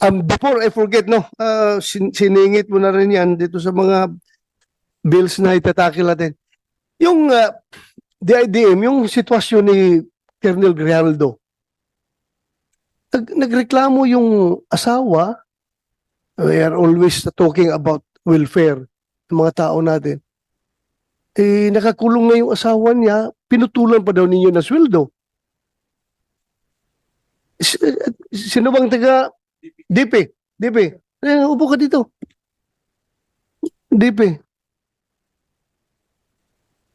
Before I forget, no, siningit mo na rin yan dito sa mga bills na itatakil natin. Yung DIDM, yung sitwasyon ni Colonel Grijaldo, nagreklamo yung asawa. We are always talking about welfare ng mga tao natin. Eh, nakakulong na yung asawa niya, pinutulan pa daw ninyo na sweldo. Sino bang taga DP? DP. Upo ka dito. DP.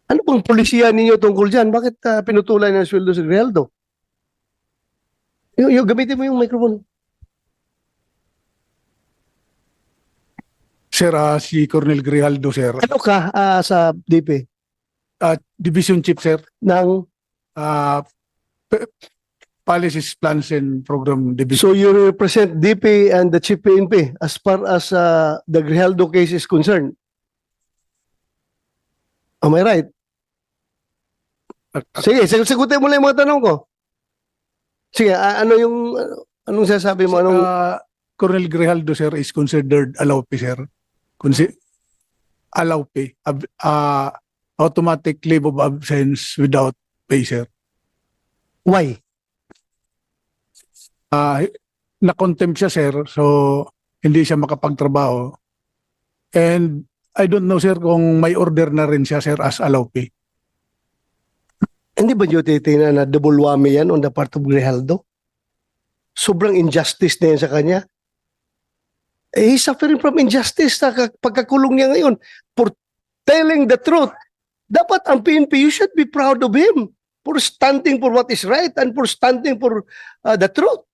Ano bang polisiya ninyo tungkol dyan? Bakit pinutulan ng sweldo si Grijaldo? Gamitin mo yung microphone. Sir, si Colonel Grijaldo, sir. Ano ka sa DP? Division Chief, sir. Ng, Policies, Plans, and Program Division. so you represent DP and the Chief PNP as far as the Grijaldo case is concerned? Am I right? Sige, sagutin mo lang yung mga tanong ko. Sige, ano yung, anong sasabi mo? Anong, Colonel Grijaldo, sir, is considered allowed, sir. Allowed pay. Automatic leave of absence without pay, sir. why? Na-contempt siya, sir, so hindi siya makapagtrabaho. And I don't know, sir, kung may order na rin siya, sir, as allowed pay. Hindi ba nyo titingnan na double whammy yan on the part of Grijaldo? Sobrang injustice na yan sa kanya. Eh, he's suffering from injustice sa pagkakulong niya ngayon for telling the truth. Dapat ang PNP, you should be proud of him for standing for what is right and for standing for the truth.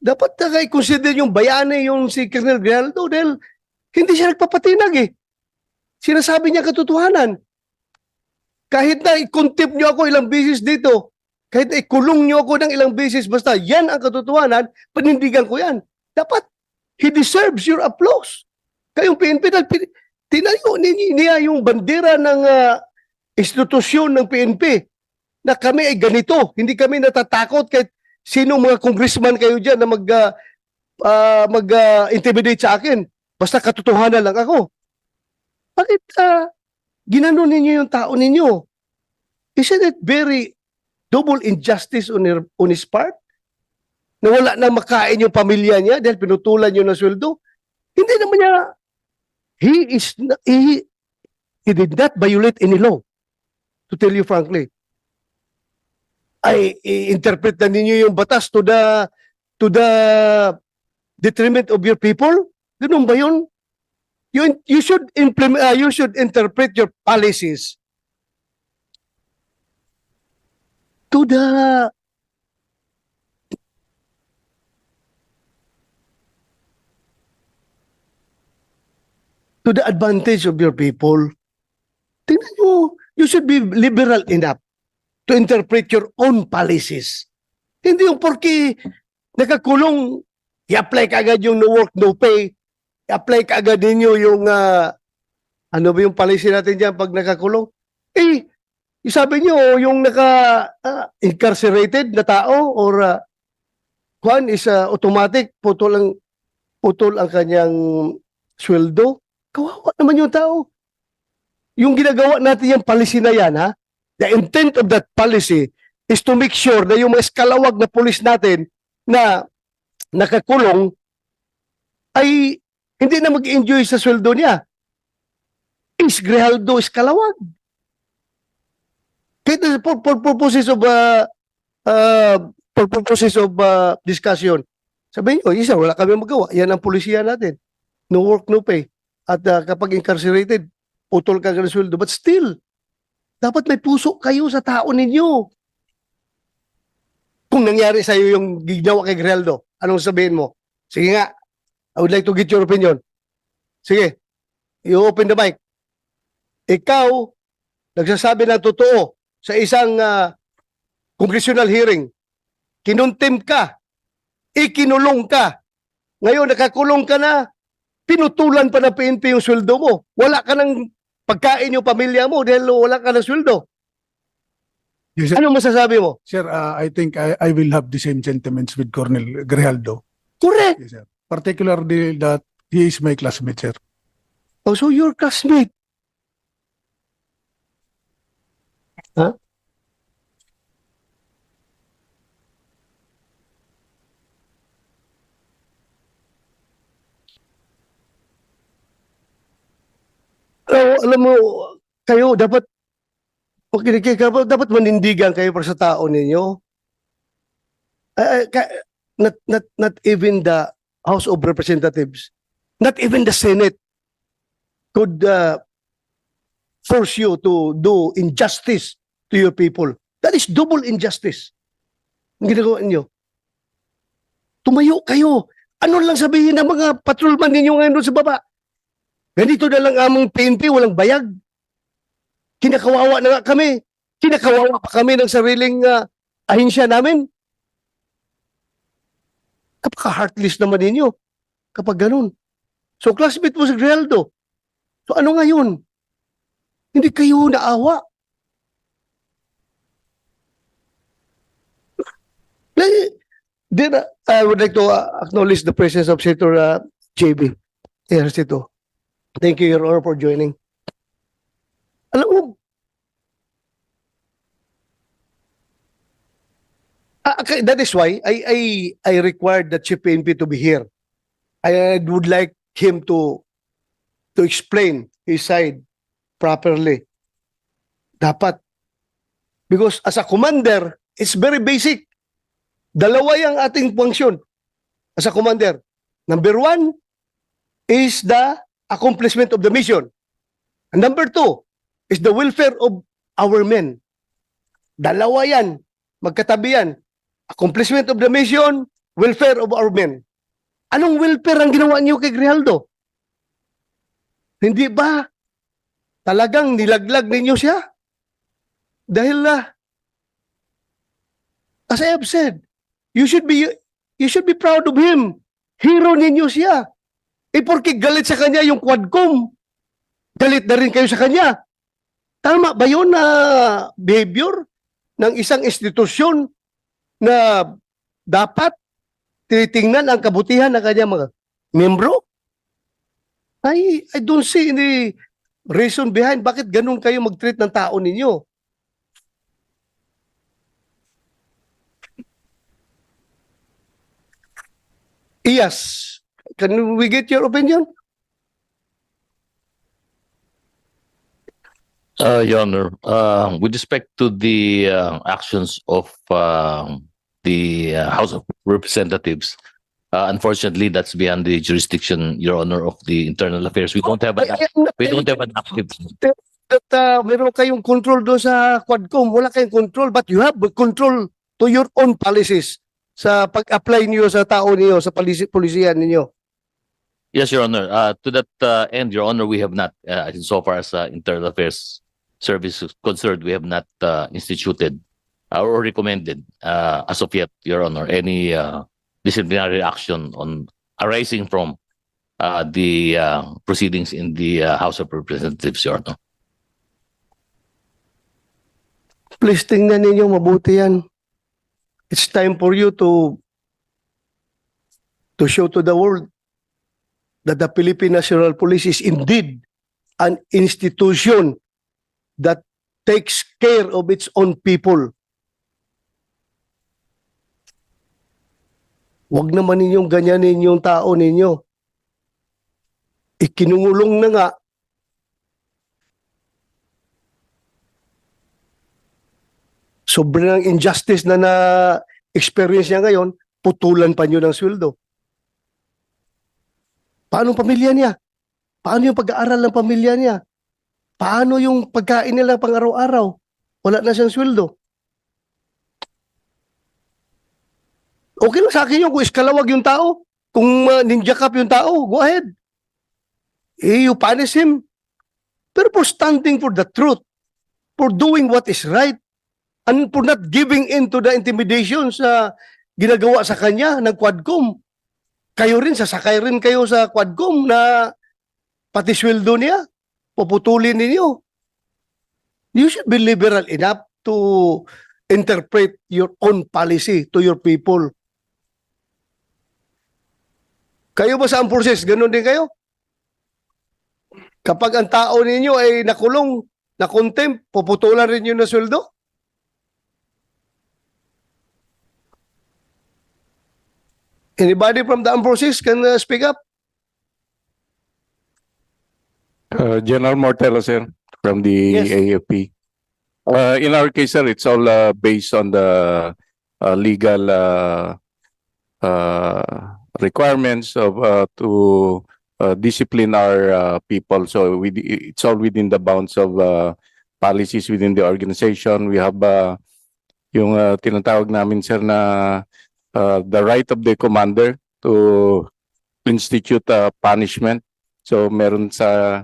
Dapat i-consider yung bayani yung si Colonel Grijaldo dahil hindi siya nagpapatinag eh. Sinasabi niya katotohanan. Kahit na i-contempt niyo ako ilang beses dito, kahit na ikulong niyo ako ng ilang beses, basta yan ang katotohanan, panindigan ko yan. Dapat, he deserves your applause. Kayong PNP, tinayo niya yung bandera ng institusyon ng PNP na kami ay ganito. Hindi kami natatakot kahit sino mga congressman kayo dyan na mag-intimidate sa akin. Basta katotohanan lang ako. Bakit ginanon ninyo yung tao ninyo? Isn't it very double injustice on his part? Na wala na makain yung pamilya niya dahil pinutulan niyo ng sweldo? Hindi naman niya, he did not violate any law. To tell you frankly. Ay, i-interpret na ninyo yung batas to the detriment of your people? Ganun ba yun? You should implement, you should interpret your policies to the advantage of your people. Tingnan nyo, you should be liberal enough to interpret your own policies. Hindi yung porke nakakulong, i-apply ka agad yung no work, no pay, i-apply ka agad ninyo yung, ano ba yung policy natin dyan pag nakakulong? Eh, sabi nyo, yung naka-incarcerated na tao or kwan is automatic, putol ang kanyang sweldo. Kawawa naman yung tao. Yung ginagawa natin yung policy na yan, ha? The intent of that policy is to make sure na yung mga eskalawag na pulis natin na nakakulong ay hindi na mag-enjoy sa sweldo niya. Is Grijaldo eskalawag? Kaya for purposes of discussion, sabihin nyo, isa, wala kami magawa. Yan ang polisiya natin. No work, no pay. At kapag incarcerated, putol ka ng sweldo. But still, dapat may puso kayo sa tao ninyo. Kung nangyari sa iyo yung ginawa kay Grijaldo, anong sabihin mo? Sige nga, I would like to get your opinion. Sige, you open the mic. Ikaw, nagsasabi ng totoo sa isang congressional hearing. Kinontempt ka, ikinulong ka. Ngayon, nakakulong ka na, pinutulan pa ng PNP yung sweldo mo. Wala ka ng pagkain yung pamilya mo dahil wala ka ng sweldo. Yes, sir. Ano masasabi mo? Sir, I think I will have the same sentiments with Colonel Grijaldo. Correct. Yes, sir. particularly that he is my classmate, sir. Oh, so your classmate. Huh? Oh, alam mo, kayo dapat makinig kayo, dapat manindigan kayo para sa tao ninyo. Not even the House of Representatives, not even the Senate could force you to do injustice to your people. That is double injustice. Ang ginagawa niyo. Tumayo kayo. Ano lang sabihin ng mga patrolman ninyo ngayon doon sa baba? Ganito na lang among PNP, walang bayag. Kinakawawa na nga kami. Kinakawawa pa kami ng sariling ahinsya namin. Kapaka-heartless naman ninyo kapag ganun. So, classmate mo si Grijaldo. So, ano ngayon? Hindi kayo naawa. Then, I would like to acknowledge the presence of Senator JB. Ejercito. Thank you, Your Honor, for joining. Alam mo, that is why I required the Chief PNP to be here. I would like him to explain his side properly. Dapat. Because as a commander, it's very basic. Dalawa yung ating function as a commander. Number one is the accomplishment of the mission. And number two is the welfare of our men. Dalawa yan. Magkatabi yan. Accomplishment of the mission, welfare of our men. Anong welfare ang ginawa niyo kay Grijaldo? Hindi ba talagang nilaglag ninyo siya? Dahil as I have said, you should be proud of him. Hero ninyo siya. Porke galit sa kanya yung Quadcom, galit na rin kayo sa kanya. Tama ba yun na behavior ng isang institusyon na dapat tinitingnan ang kabutihan ng kanyang mga membro? I don't see any reason behind bakit ganun kayo mag-treat ng tao ninyo. Yes. Can we get your opinion? Your Honor, with respect to the actions of the House of Representatives, unfortunately, that's beyond the jurisdiction, Your Honor, of the Internal Affairs. We don't have an active. That meron kayong control doon sa Quadcom. Wala kayong control, but you have control to your own policies sa pag-apply niyo sa tao niyo, sa polisiyan niyo. Yes, Your Honor. To that end, Your Honor, we have not, so far as Internal Affairs Service is concerned, we have not instituted or recommended as of yet, Your Honor, any disciplinary action on arising from the proceedings in the House of Representatives, Your Honor. Please tingnan ninyo mabuti yan. It's time for you to show to the world that the Philippine National Police is indeed an institution that takes care of its own people. Huwag naman ninyong ganyanin yung tao ninyo. Ikinungulong na nga. Sobrang injustice na na-experience niya ngayon, putulan pa niyo ng sweldo. Paano ang pamilya niya? Paano yung pag-aaral ng pamilya niya? Paano yung pagkain nila pang araw-araw? Wala na siyang sweldo. Okay lang sa akin yun kung iskalawag yung tao. Kung ninja cup yung tao, go ahead. You punish him. Pero for standing for the truth, for doing what is right, and for not giving in to the intimidation sa ginagawa sa kanya ng Quadcom, kayo rin, sasakay rin kayo sa Quadcom na pati sweldo niya, puputulin ninyo. You should be liberal enough to interpret your own policy to your people. Kayo ba sa armed forces, ganun din kayo? Kapag ang tao ninyo ay nakulong, na-contempt, puputulan rin yun ng sweldo? Anybody from the armed forces can speak up? General Mortelo, sir, from the Yes. AFP. In our case, sir, it's all based on the legal requirements of to discipline our people. So it's all within the bounds of policies within the organization. We have yung tinatawag namin, sir, na the right of the commander to institute punishment. So meron sa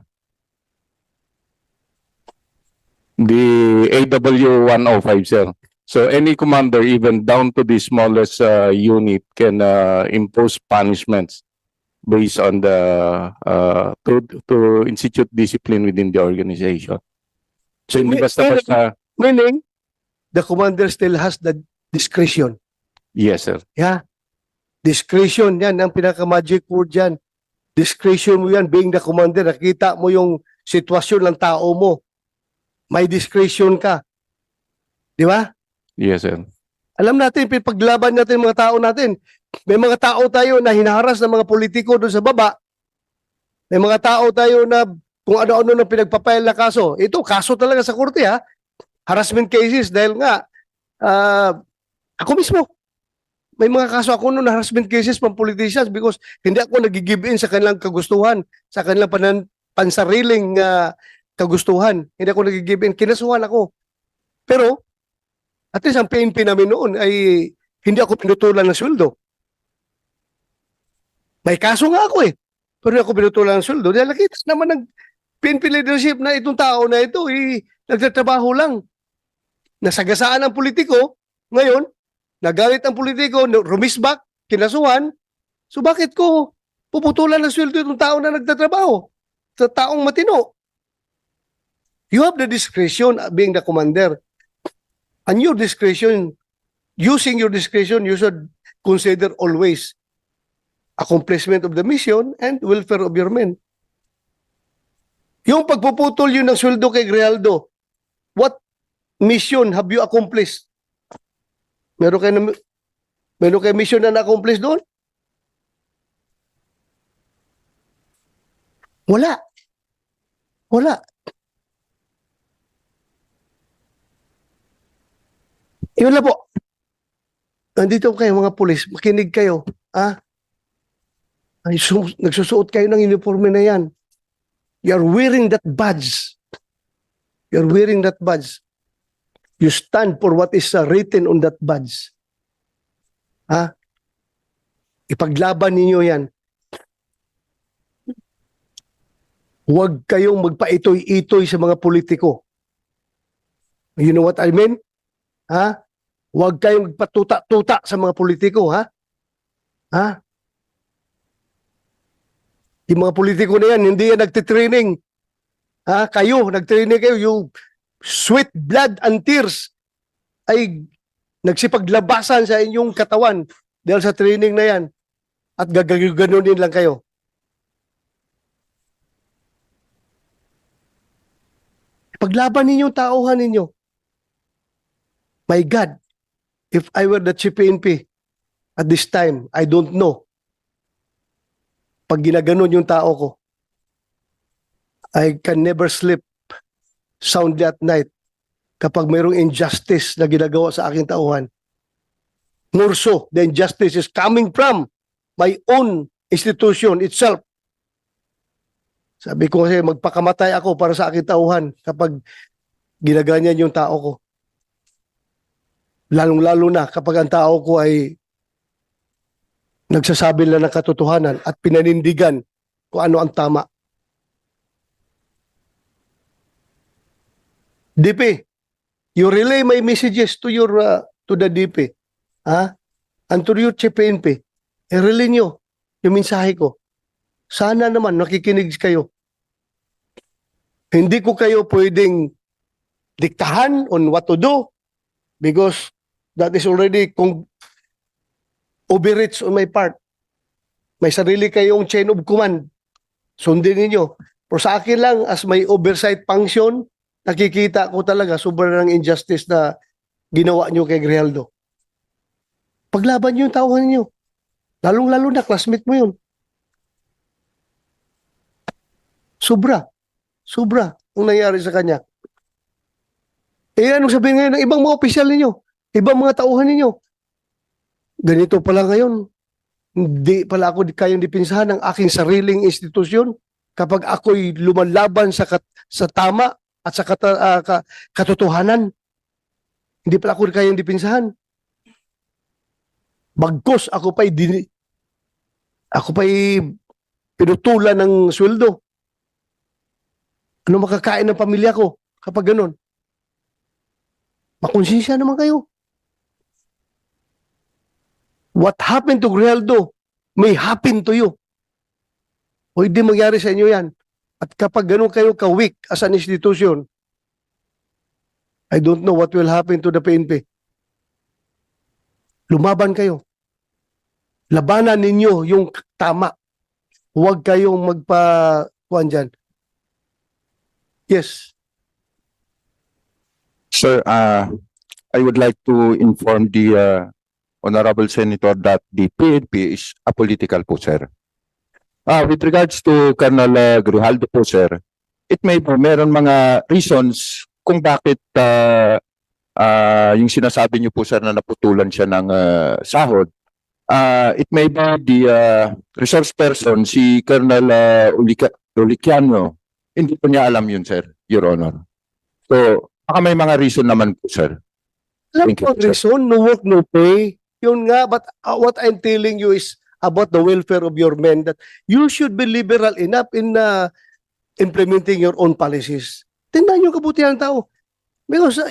the AW 105, sir. So any commander, even down to the smallest unit, can impose punishments based on the to institute discipline within the organization. So hindi basta-basta. Meaning, the commander still has the discretion. Yes, sir. Yeah. Discretion, yan ang pinaka-magic word yan. Discretion mo yan, being the commander. Nakita mo yung sitwasyon ng tao mo. May discretion ka. Di ba? Yes, sir. Alam natin, paglaban natin mga tao natin. May mga tao tayo na hinaharas ng mga politiko doon sa baba. May mga tao tayo na kung ano-ano na pinagpapail na kaso. Ito, kaso talaga sa korte, ha? Harassment cases dahil nga, ako mismo, may mga kaso ako noon na harassment cases pang politicians because hindi ako nag-give in sa kanilang kagustuhan, sa kanilang pansariling kagustuhan. Hindi ako nag-give in. Kinasuhan ako. Pero, at least ang PNP namin noon ay hindi ako pinutulan ng sweldo. May kaso nga ako eh. Pero hindi ako pinutulan ng sweldo. Dahil nakita naman ng PNP leadership na itong tao na ito nagtatrabaho lang. Nasagasaan ang politiko. Ngayon, nagalit ang politiko, rumisbak, kinasuhan. So bakit ko puputulan ng sweldo itong tao na nagtatrabaho? Sa taong matino. You have the discretion being the commander. And your discretion, using your discretion, you should consider always accomplishment of the mission and welfare of your men. Yung pagpuputol yun ng sweldo kay Grijaldo, what mission have you accomplished? Meron kayo mission na na-accomplish doon? Wala. Wala. Yun na po. Nandito kayo mga pulis, makinig kayo. Nagsusuot kayo ng uniforme na yan. You're wearing that badge. You're wearing that badge. You stand for what is written on that badge. Ipaglaban ninyo yan. Huwag kayong magpaitoy-itoy sa mga politiko. You know what I mean? Huwag kayong magpatuta-tuta sa mga politiko, Yung mga politiko na yan, hindi yan nagtitraining. Kayo, nagtraining kayo, yung sweat, blood, and tears ay nagsipaglabasan sa inyong katawan dahil sa training na yan. At gaganunin lang kayo. Paglaban ninyong tauhan ninyo. My God, if I were the chief PNP at this time, I don't know. Pag ginaganon yung tao ko, I can never sleep soundly at night kapag mayroong injustice na ginagawa sa aking tauhan. More so, the injustice is coming from my own institution itself. Sabi ko kasi magpakamatay ako para sa aking tauhan kapag ginaganyan yung tao ko. Lalong-lalo na kapag ang tao ko ay nagsasabi lang ng katotohanan at pinanindigan kung ano ang tama. DP, you relay my messages to to the DP. And to your Chief PNP, i-relay nyo yung mensahe ko. Sana naman nakikinig kayo. Hindi ko kayo pwedeng diktahan on what to do because that is already overreach on my part. May sarili kayong chain of command. Sundin ninyo. Pero sa akin lang, as may oversight function, nakikita ko talaga sobrang injustice na ginawa nyo kay Grijaldo. Paglaban nyo yung tauhan ninyo. Lalong-lalo na, classmate mo yun. Sobra. Sobra ang nangyari sa kanya. Eh, anong sabihin ngayon ng ibang mga opisyal ninyo? Ibang mga tauhan ninyo? Ganito pala ngayon. Hindi pala ako kayang dipinsahan ng aking sariling institusyon kapag ako'y lumalaban sa tama at sa katotohanan. Hindi pala ako kayang dipinsahan. Bagkos ako pa'y pinutulan ng sweldo. Ano makakain ng pamilya ko kapag ganun? Makonsensya naman kayo. What happened to Grijaldo may happen to you. O hindi mangyari sa inyo yan. At kapag ganun kayo ka-weak as an institution, I don't know what will happen to the PNP. Lumaban kayo. Labanan ninyo yung tama. Huwag kayong magpa-kuhan dyan. Yes. Sir, I would like to inform the Honorable Senator that the PNP is apolitical po, sir. With regards to Colonel Grijaldo po, sir, it may po, meron mga reasons kung bakit yung sinasabi niyo po, sir, na naputulan siya ng sahod. It may be the resource person, si Colonel Uliciano. Hindi po niya alam yun, sir, Your Honor. So, baka may mga reason naman po, sir. Alam Thank you, ko, sir. reason, no work, no pay. Yun nga, but what I'm telling you is about the welfare of your men, that you should be liberal enough in implementing your own policies. Tingnan yung kabutihan ng tao. Because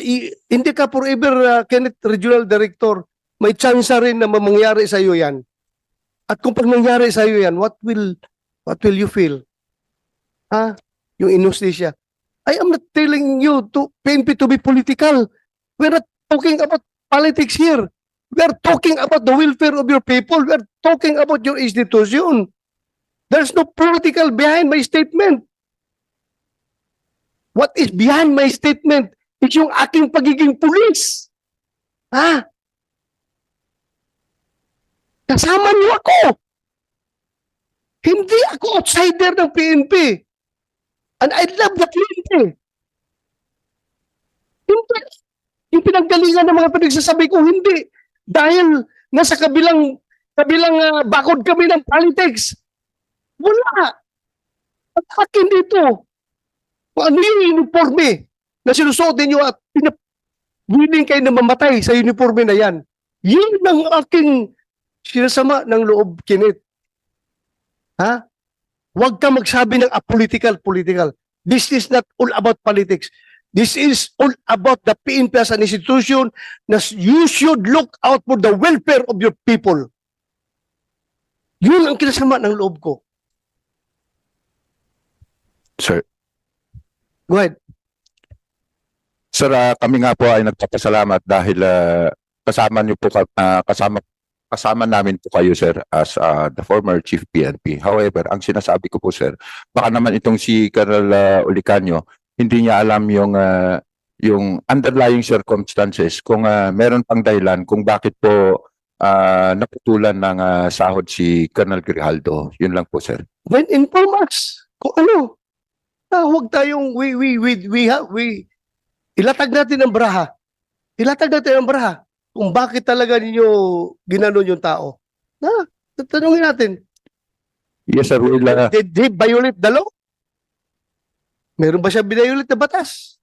hindi ka forever, Kenneth, Regional Director, may chance rin na mangyari sa iyo yan. At kung pag nangyari sa iyo yan, what will you feel? Yung injusticia. I am not telling you to PNP to be political. We're not talking about politics here. We're talking about the welfare of your people. We're talking about your institution. There's no political behind my statement. What is behind my statement is yung aking pagiging pulis. Kasama niyo ako. Hindi ako outsider ng PNP. And I love the PNP. Hindi. Yung pinanggalingan ng mga pinagsasabi ko, hindi. Dahil nasa kabilang bakod kami ng politics. Wala. At akin dito. Kung ano yung uniforme na sinusuot ninyo at willing kayo na mamatay sa uniforme na yan. Yun ang aking sinasama ng loob, Kenneth. Huwag ka magsabi ng political. This is not all about politics. This is all about the PNP as an institution na you should look out for the welfare of your people. Yun ang kinasama ng loob ko. Sir, Go ahead. sir, kami nga po ay nagpapasalamat dahil kasama niyo po kasama namin po kayo, sir, as the former chief PNP. However, ang sinasabi ko po, sir, baka naman itong si Colonel Ulicanio, hindi niya alam yung underlying circumstances kung meron pang dahilan kung bakit po naputulan ng sahod si Colonel Grijaldo. Yun lang po, sir. Then inform us kung ano. Huwag tayong ilatag natin ang baraha. Ilatag natin ang baraha kung bakit talaga ninyo ginanon yung tao. Tatanungin natin. Yes, sir. We'll, Did he violate the law? Meron ba siya binayulit na batas?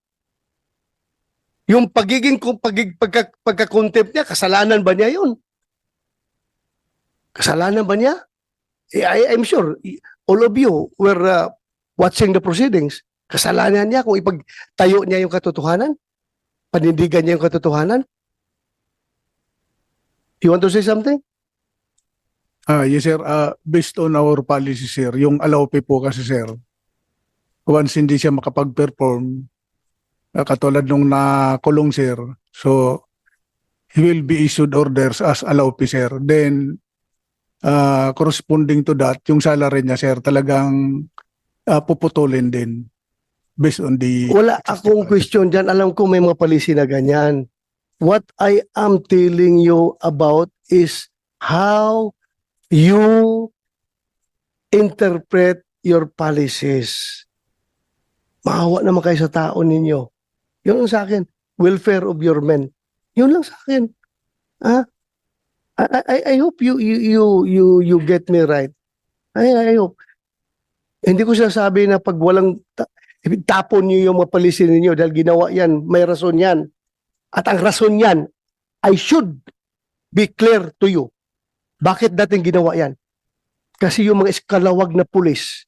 Yung pagka-contempt niya, kasalanan ba niya yun? Kasalanan ba niya? I'm sure all of you were watching the proceedings. Kasalanan niya kung ipagtayo niya yung katotohanan? Panindigan niya yung katotohanan? You want to say something? Yes, sir. Based on our policy, sir, yung allowpay po kasi, sir, once hindi siya makapag-perform, katulad nung nakulong, sir, so he will be issued orders as allowpay, sir. Then, corresponding to that, yung salary niya, sir, talagang puputulin din based on the... Wala akong question dyan. Alam ko may mga policy na ganyan. What I am telling you about is how you interpret your policies. Maawa naman kayo sa tao ninyo. Yun lang sa akin. Welfare of your men. Yun lang sa akin. I hope you get me right. I hope. Hindi ko sinasabi na pag walang tapon niyo yung mga policy ninyo dahil ginawa yan, may rason yan. At ang rason yan, I should be clear to you. Bakit dating ginawa yan? Kasi yung mga eskalawag na pulis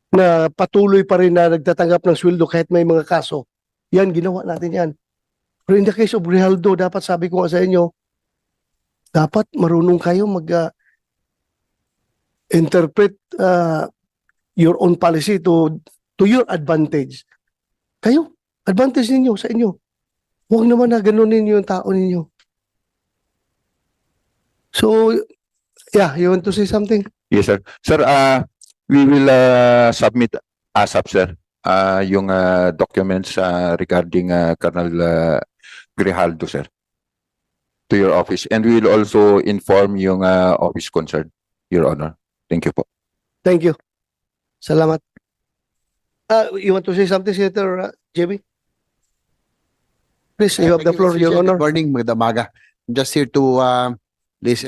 na patuloy pa rin na nagtatanggap ng sweldo kahit may mga kaso, yan, ginawa natin yan. Pero in the case of Grijaldo, dapat sabi ko nga sa inyo, dapat marunong kayo interpret your own policy to your advantage. Kayo, advantage ninyo sa inyo. Huwag naman na ganunin yung tao ninyo. So, yeah, you want to say something? Yes, sir. Sir, we will submit ASAP, sir, yung documents regarding Colonel Grijaldo, sir, to your office. And we will also inform yung office concerned, Your Honor. Thank you po. Thank you. Salamat. You want to say something, Senator JB? Please, you have the Thank floor, Mr. Your Chair. Honor. Good morning, magandang umaga. I'm just here to listen